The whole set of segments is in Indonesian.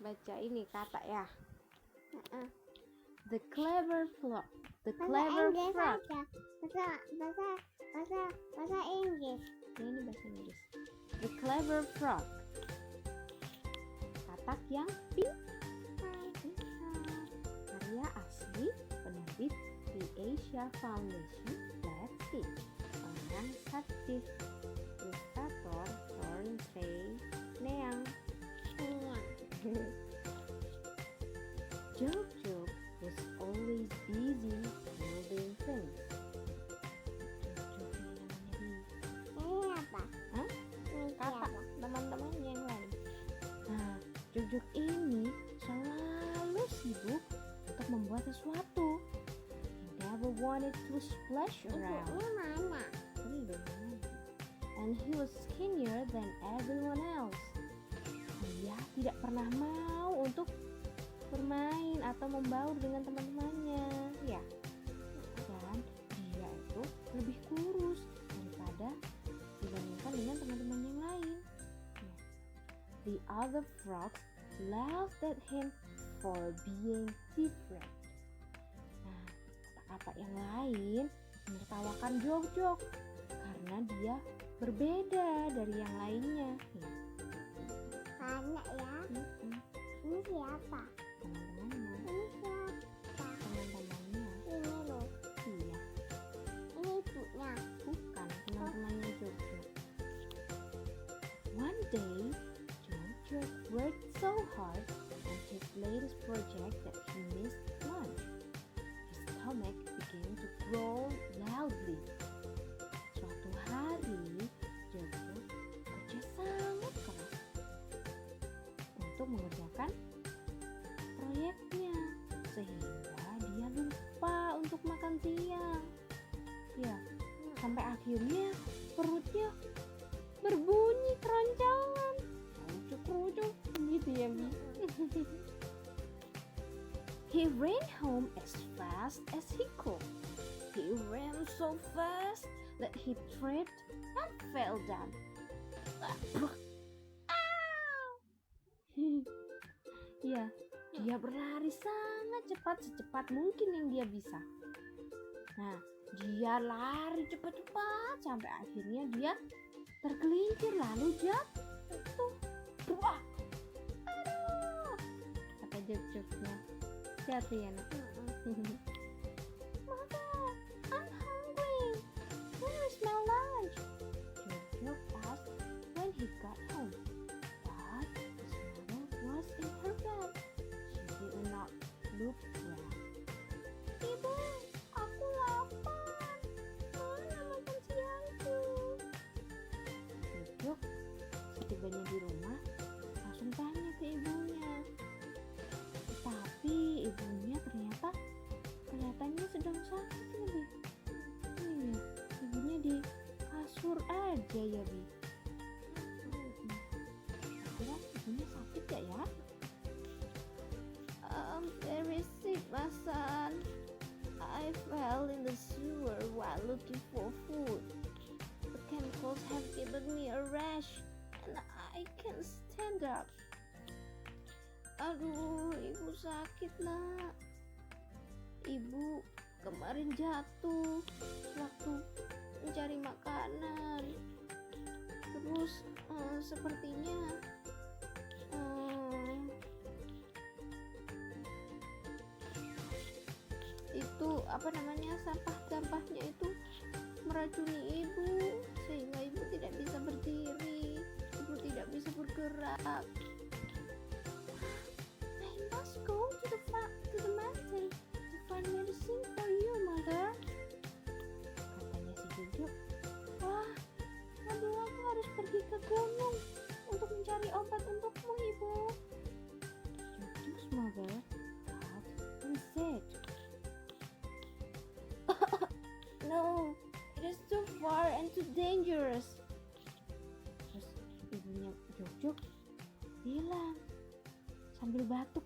baca ini kata ya. Heeh. The clever frog. The Bahasa clever Inggris frog. aja. Bahasa Inggris. Ya, ini bahasa Inggris. The clever frog. Katak yang pintar. Karya asli penerbit The Asia Foundation. Let's see. Orang Sakti. Ilustrator Thorn Trey Neang. Jojo was always busy building things. Jojo ini namanya Bi. Ini apa? Hah? Ini Kata siapa? teman-temannya yang lain. Nah, Jojo ini selalu sibuk untuk membuat sesuatu. He never wanted to splash around. Ibunya mana? And he was skinnier than everyone else. Dia tidak pernah mau untuk bermain atau membaur dengan teman-temannya, ya. Dan dia itu lebih kurus daripada dibandingkan dengan teman-teman yang lain. Ya. The other frogs laughed at him for being different. Nah, kata-kata yang lain menertawakan Jojo karena dia berbeda dari yang lainnya. Ya. Banyak ya. Ini siapa? Teman-temannya. Ini siapa? Teman-temannya. Ini loh. Iya, Ini ibunya. bukan teman-temannya Jojo. One day, Jojo worked so hard on his latest project that he missed lunch. His stomach began to growl loudly. Suatu hari, Jojo bekerja sangat keras untuk mengerjakan proyeknya, sehingga dia lupa untuk makan siang. Ya, sampai akhirnya perutnya berbunyi keroncongan. Kerucuk-kerucuk gitu ya, Bi. He ran home as fast as he could. He ran so fast that he tripped and fell down. Ya, dia berlari sangat cepat, secepat mungkin yang dia bisa. Nah, dia lari cepat-cepat sampai akhirnya dia tergelincir lalu jatuh. Wah, aduh, kata Jojo-nya. Hati ya, nak. Mother, I'm hungry. Where is my lunch? Jojo asked when he got home. But his mother was in her bed. She did not look well. Ibu, aku lapar. Mana makan siangku? Jojo setibanya di rumah langsung tanya ke ibunya. Tapi ibunya ternyata kelihatannya sedang sakit ya, Bi. Iya, ibunya di kasur aja ya, Bi. Kira ibunya sakit gak ya? I'm very sick, my son. I fell in the sewer while looking for food. The chemicals have given me a rash and I can't stand up. Aduh, ibu sakit, nak. Ibu kemarin jatuh waktu mencari makanan. Terus sepertinya itu sampahnya itu meracuni ibu sehingga ibu tidak bisa berdiri, ibu tidak bisa bergerak. I must go to the mountain to find medicine for you, mother. Katanya si Jojo. Wah, aduh, aku harus pergi ke gunung untuk mencari obat untukmu, ibu. Jojo's mother thought and said, no, it is too far and too dangerous. Terus ibunya Jojo bilang sambil batuk,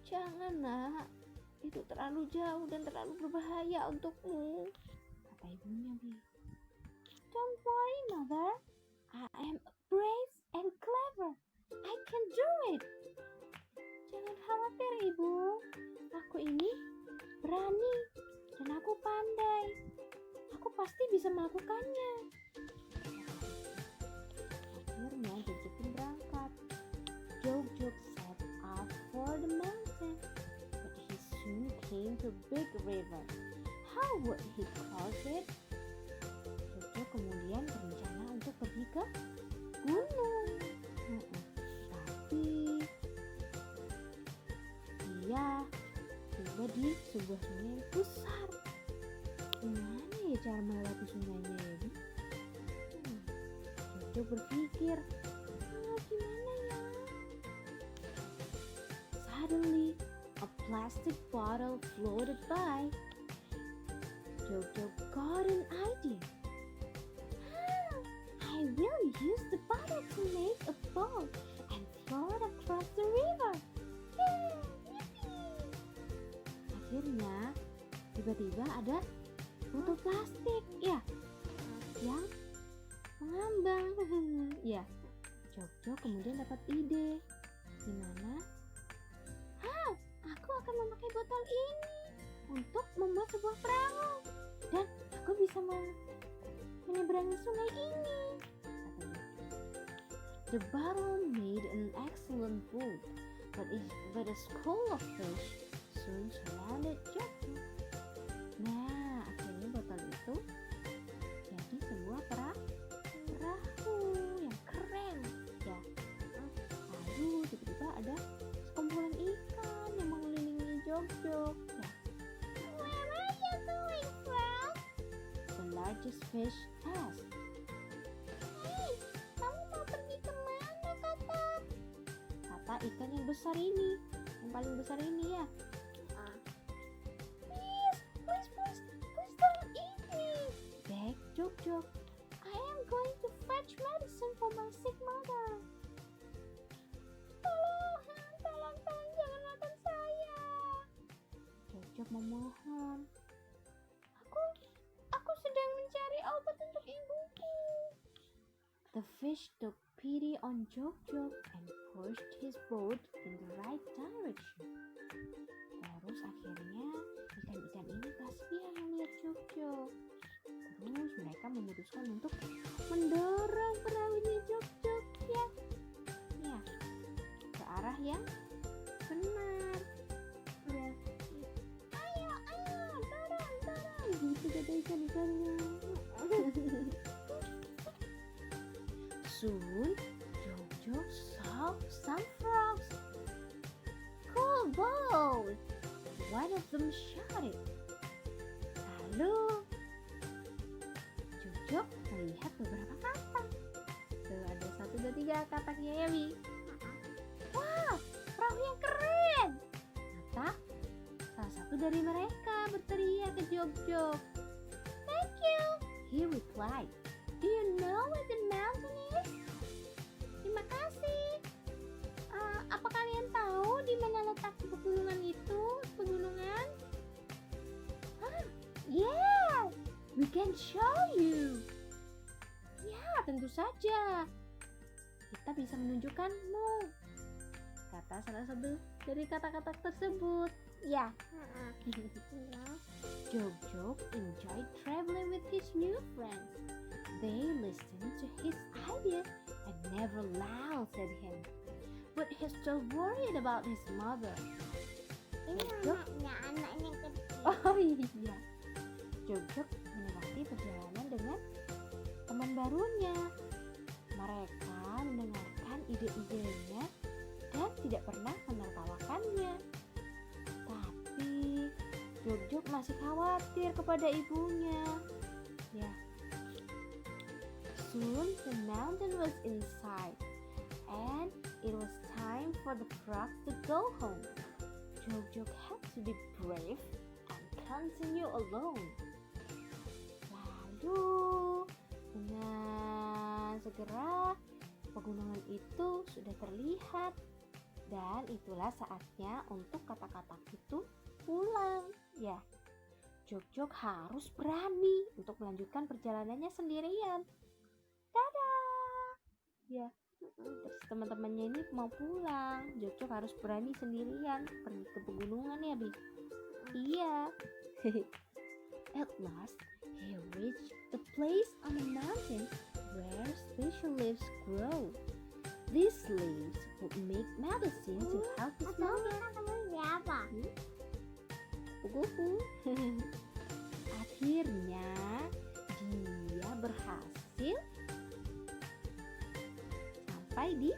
jangan, nak, itu terlalu jauh dan terlalu berbahaya untukmu. Kata ibunya, Bi. Don't worry, mother, I am brave and clever. I can do it. melakukannya. Akhirnya Jog-Jog pun berangkat. Jog-Jog set off for the mountain, but he soon came to a big river. How would he cross it? Jog-Jog kemudian berencana untuk pergi ke gunung. Tapi dia tiba di sebuah sungai yang besar. Gimana ya cara melewati sungainya ya? Jog-Jog berpikir, gimana ya? Suddenly, a plastic bottle floated by. Jog-Jog got an idea. I will use the bottle to make a boat and float across the river. Akhirnya, tiba-tiba ada botol plastik yang mengambang. Ya, Jog-Jog kemudian dapat ide. Gimana? Aku akan memakai botol ini untuk membuat sebuah perahu dan aku bisa menyeberangi sungai ini. The bottle made an excellent boat, but a school of fish soon surrounded Jog-Jog. Nah, akhirnya botol itu jadi sebuah perahu yang keren. Ya, lalu tiba-tiba ada sekumpulan ikan yang mengelilingi Jog-Jog. Ya. Where are you going, Frog? The largest fish asked. Hey, kamu mau pergi kemana, kakak? Kata ikan yang besar ini, yang paling besar ini ya. Please don't eat me. Begged Jog-Jog. I am going to fetch medicine for my sick mother. Tolong, jangan makan saya. Jog-Jog memohon. Aku sedang mencari obat untuk ibuku. The fish took pity on Jog-Jog and pushed his boat in the right direction. Terus akhirnya ikan-ikan ini kasihan melihat Jog-Jog. Terus mereka memutuskan untuk mendorong perahunya Jog-Jog ya ke arah yang benar. Ya. Ayo, dorong. Gitu kata ikan-ikannya. Soon, Jog-Jog saw some frogs. Cool boat! One of them shouted. Lalu, Jog-Jog melihat beberapa katak. Tuh ada 1, 2, 3 kataknya ya, Bi. Wah, perahu yang keren! Kata salah satu dari mereka berteriak ke Jog-Jog. Thank you. He replied, Do you know where the mountain is? Terima kasih. Apa kalian tahu di mana letak pegunungan itu? Pegunungan? Yeah, we can show you. Ya, tentu saja. Kita bisa menunjukkanmu. Kata salah satu dari kata-kata tersebut. Ya. Jog-Jog enjoyed traveling with his new friends. They listened to his ideas and never laughed at him. But he's still worried about his mother. Ini anaknya kecil. Oh iya. Jog-Jog menikmati perjalanan dengan teman barunya. Mereka mendengarkan ide-idenya dan tidak pernah menertawakannya. Tapi Jog-Jog masih khawatir kepada ibunya. Ya. Soon the mountain was in sight, and it was time for the frogs to go home. Jog-Jog had to be brave and continue alone. Lalu dengan segera pegunungan itu sudah terlihat, dan itulah saatnya untuk kata-kata itu pulang. Ya, Jog-Jog harus berani untuk melanjutkan perjalanannya sendirian. Dadah. Ya, terus teman-temannya ini mau pulang. Jog-Jog harus berani sendirian pergi ke pegunungan ya, Bi. Iya. At last, He reached the place on the mountain where special leaves grow. These leaves would make medicine to help his mother. Ketemu siapa? Kuku. Akhirnya dia berhasil sampai di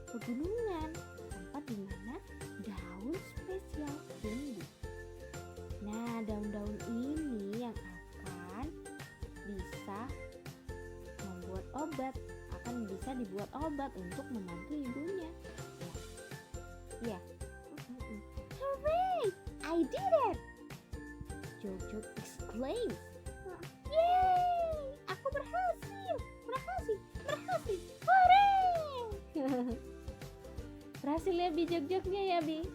pegunungan, tempat di mana daun spesial tumbuh. Nah, daun-daun ini yang akan bisa membuat obat, akan bisa dibuat obat untuk membantu ibunya. Ya. Hooray! I did it! Jojo exclaimed. Yeay! Aku berhasil! Berhasil! Hooray! Berhasil ya Bi jog-jognya ya Bi.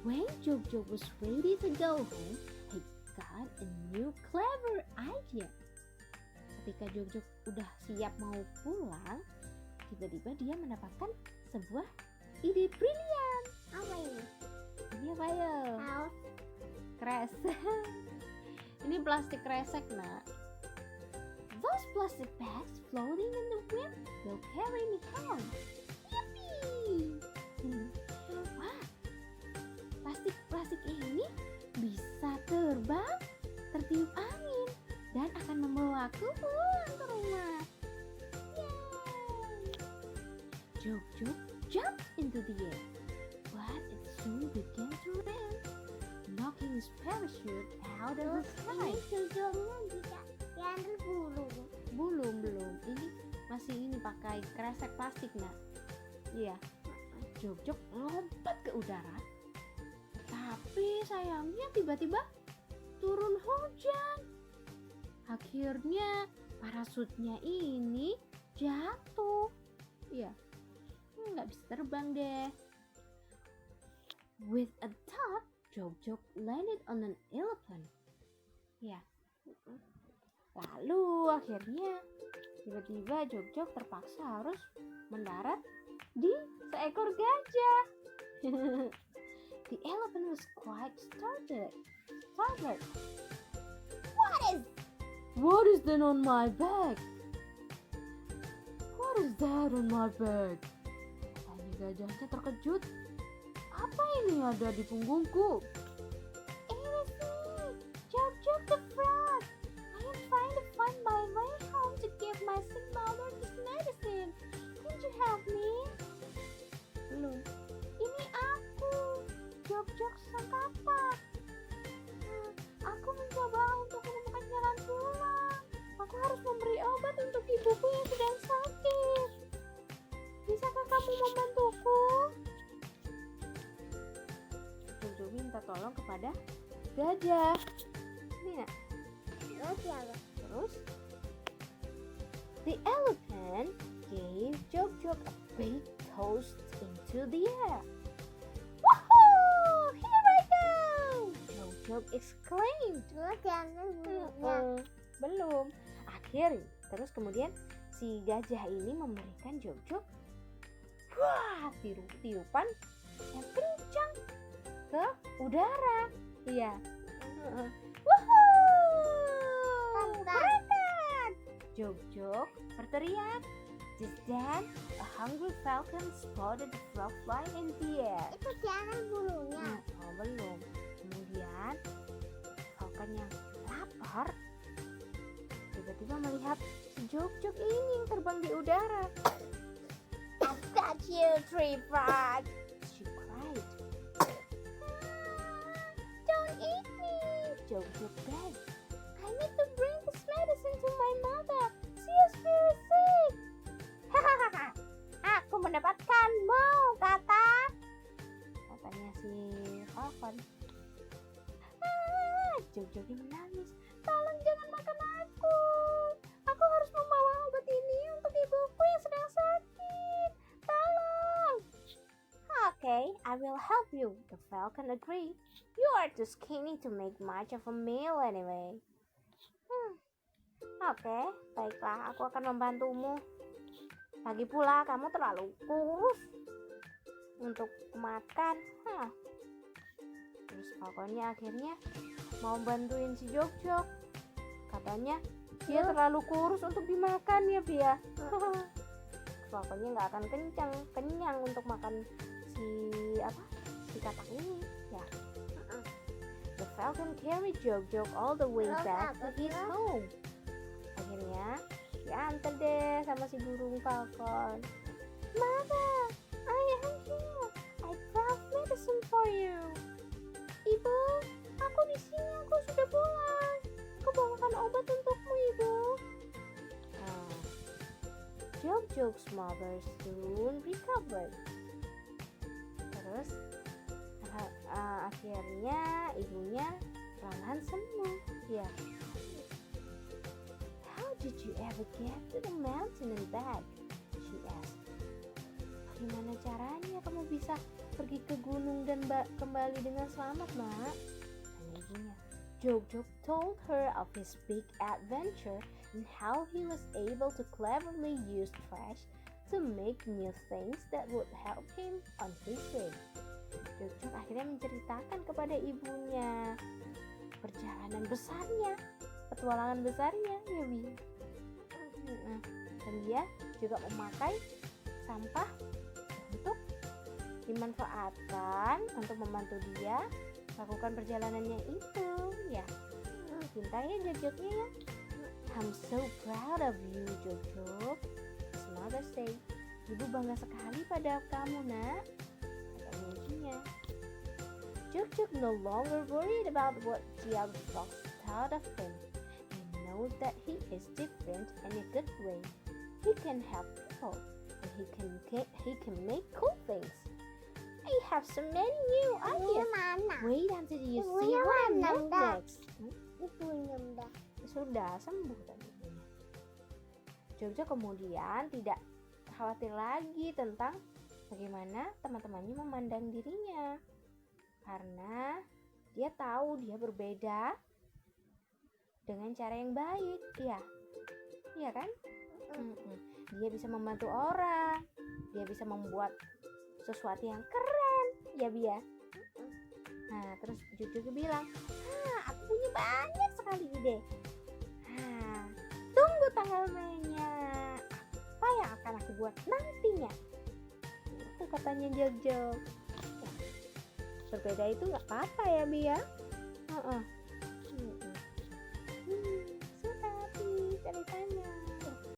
When Jog-Jog was ready to go home, he got a new clever idea. Ketika Jog-Jog udah siap mau pulang, tiba-tiba dia mendapatkan sebuah ide brilian. Apa ini? Ini apa ya? Kaos. Kresek. Ini plastik kresek nak. Those plastic bags floating in the wind will carry me home. Yippee! Wah, plastik ini bisa terbang, tertiup angin, dan akan membawaku pulang ke rumah. Yay! Jog-Jog jumped into the air, but it soon began to rain, knocking his parachute out of the sky. Ini jujurnya bisa diambil bulu. Belum. Ini masih ini pakai kresek plastik nak. Iya. Jog-Jog lompat ke udara. Tapi sayangnya tiba-tiba turun hujan. Akhirnya parasutnya ini jatuh. Iya. Nggak bisa terbang deh. With a thud, Jog-Jog landed on an elephant. Ya. Lalu akhirnya tiba-tiba Jog-Jog terpaksa harus mendarat di seekor gajah. The elephant was quite startled. What is that on my back? What is that on my back? Tanya gajahnya terkejut. Apa ini ada di punggungku? It is me, Jog-Jog the frog. I am trying to find my way home to give my sick mother this medicine. Could you help me? Belum. Ini aku, Jog-Jog sang kapak. Aku mencoba untuk menemukan jalan pulang. Aku harus memberi obat untuk ibuku yang sedang sakit. Bisakah kamu membantuku? Jog-Jog minta tolong kepada gajah. Ini nak. Terus the elephant gave Jog-Jog a big toast into the air. Woohoo! Here I go! Jog-Jog exclaimed. Terus diambil bulunya. Belum. Akhirnya, terus kemudian si gajah ini memberikan Jog-Jog tiupan yang kencang ke udara. Iya. Berangkat! Jog-Jog berteriak. Just then, a hungry falcon spotted the frog flying in the air. Itu diambil bulunya. Belum. Kemudian, falcon yang lapar tiba-tiba melihat si Jog-Jog ini yang terbang di udara. I've got you, tree frog. She cried. Don't eat me. Jog-Jog begged. I need to bring this medicine to my mother. She is very sick. Hahaha. Aku mendapatkanmu, kakak. Katanya si falcon. Jog-Jognya menangis. Tolong jangan makan aku. Aku harus membawa obat ini untuk ibuku yang sedang sakit. Tolong. Okay, I will help you. The falcon agreed. You are too skinny to make much of a meal anyway. Oke, baiklah, aku akan membantumu. Lagi pula kamu terlalu kurus untuk makan. Terus Falconnya akhirnya mau bantuin si Jok-Jok. Katanya dia terlalu kurus untuk dimakan ya Bia. Falconnya nggak akan kenyang untuk makan si katak ini ya. The Falcon carried Jok-Jok all the way back to his home. Akhirnya diantar deh sama si burung Falcon. Mother, I am here. I brought medicine for you. Ibu, aku di sini. Aku sudah pulang. Aku bawakan obat untukmu, Ibu. Jok-Jok's mother soon recovered. Terus akhirnya ibunya perlahan sembuh. Ya. How did you ever get to the mountain and back? She asked. Bagaimana caranya kamu bisa pergi ke gunung dan kembali dengan selamat, Nak? Tanya ibunya. Jok-Jok told her of his big adventure and how he was able to cleverly use trash to make new things that would help him on his way. Jok-Jok akhirnya menceritakan kepada ibunya perjalanan besarnya, petualangan besarnya, ya Bi. Dan dia juga memakai sampah untuk dimanfaatkan untuk membantu dia lakukan perjalanannya itu, ya. Pintar ya Jok-Joknya ya. I'm so proud of you, Jok-Jok. His mother said. Ibu bangga sekali pada kamu, Nak. Kata ibunya. Jok-Jok no longer worried about what the other fox thought of him. He knows that he is different in a good way. He can help people, and he can make cool things. I have so many new ideas. Wait until you see what I make next. Ibunya udah. Sudah sembuh tadi. Jok-Jok kemudian tidak khawatir lagi tentang bagaimana teman-temannya memandang dirinya, karena dia tahu dia berbeda dengan cara yang baik, iya kan? Dia bisa membantu orang, dia bisa membuat sesuatu yang keren, ya Bia. Nah, terus Jok-Jok bilang, aku punya banyak sekali ide. Tunggu tanggal mainnya. Apa yang akan aku buat nantinya? Itu katanya Jok-Jok. Berbeda itu nggak apa-apa ya Bia.